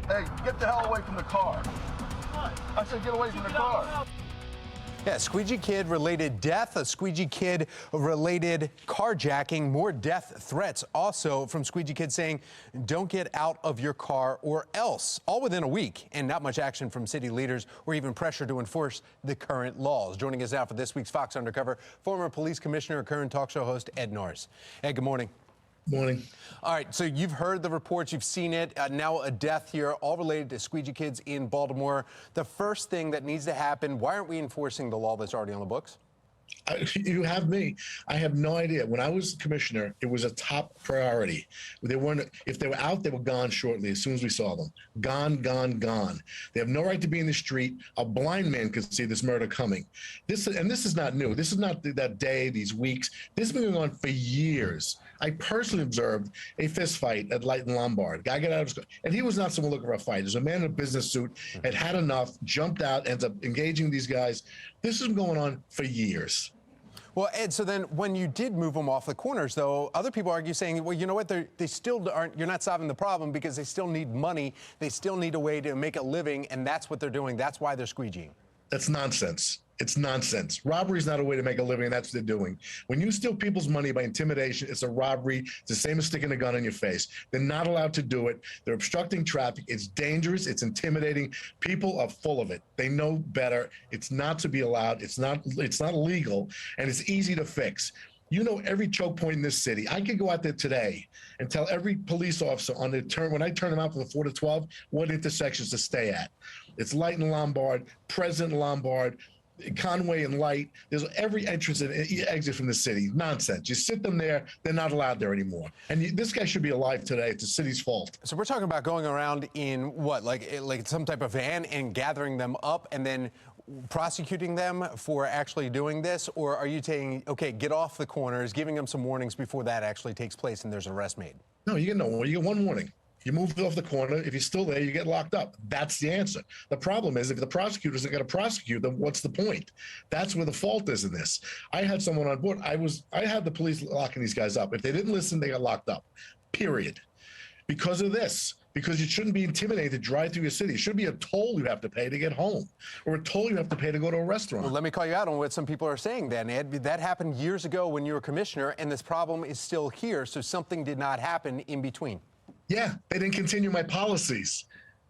Hey, get the hell away from the car. What? I said get away from the car. Yeah, squeegee kid-related death, a squeegee kid-related carjacking, more death threats also from squeegee kids saying, don't get out of your car or else. All within a week, and not much action from city leaders or even pressure to enforce the current laws. Joining us now for this week's Fox Undercover, former police commissioner, current talk show host Ed Norris. Ed, good morning. Morning. All right, so you've heard the reports, you've seen it. Now a death here, all related to squeegee kids in Baltimore. The first thing that needs to happen, why aren't we enforcing the law that's already on the books? You have me. I have no idea. When I was commissioner, it was a top priority. They weren't. If they were out, they were gone shortly as soon as we saw them. Gone, gone, gone. They have no right to be in the street. A blind man could see this murder coming. This is not new. This is not that day, these weeks. This has been going on for years. I personally observed a fist fight at Light and Lombard. Guy got out of his car, and he was not someone looking for a fight. There's a man in a business suit, had enough, jumped out, ends up engaging these guys. This has been going on for years. Well, Ed, so then when you did move them off the corners, though, other people argue saying, well, you know what, they still aren't, you're not solving the problem because they still need money. They still need a way to make a living, and that's what they're doing. That's why they're squeegeeing. That's nonsense. It's nonsense. Robbery is not a way to make a living, and that's what they're doing. When you steal people's money by intimidation, it's a robbery. It's the same as sticking a gun in your face. They're not allowed to do it. They're obstructing traffic. It's dangerous. It's intimidating. People are full of it. They know better. It's not to be allowed. It's not illegal, and it's easy to fix. You know every choke point in this city. I could go out there today and tell every police officer on the turn, when I turn them out from the 4 to 12, what intersections to stay at. It's Light and Lombard, President Lombard, Conway and Light. There's every entrance and exit from the city. Nonsense. You sit them there, they're not allowed there anymore. And this guy should be alive today. It's the city's fault. So we're talking about going around in what, like some type of van and gathering them up and then prosecuting them for actually doing this? Or are you saying, okay, get off the corners, giving them some warnings before that actually takes place and there's an arrest made? No, you get no warning. You get one warning. You move off the corner. If you're still there, you get locked up. That's the answer. The problem is if the prosecutors are going to prosecute them, what's the point? That's where the fault is in this. I had someone on board. I had the police locking these guys up. If they didn't listen, they got locked up, period. Because of this. Because you shouldn't be intimidated to drive through your city. It should be a toll you have to pay to get home, or a toll you have to pay to go to a restaurant. Well, let me call you out on what some people are saying then, Ed. That happened years ago when you were commissioner, and this problem is still here, so something did not happen in between. Yeah, they didn't continue my policies.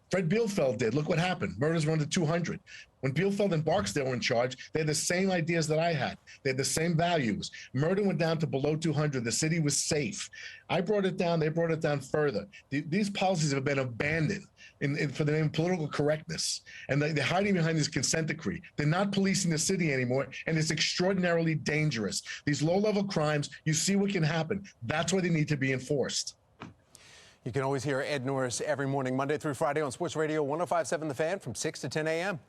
Fred Bielfeld did. Look what happened. Murders were under 200. When Bielfeld and Barksdale were in charge, they had the same ideas that I had. They had the same values. Murder went down to below 200. The city was safe. I brought it down. They brought it down further. These policies have been abandoned for the name of political correctness. And they're hiding behind this consent decree. They're not policing the city anymore, and it's extraordinarily dangerous. These low-level crimes, you see what can happen. That's why they need to be enforced. You can always hear Ed Norris every morning, Monday through Friday on Sports Radio 105.7 The Fan from 6 to 10 a.m.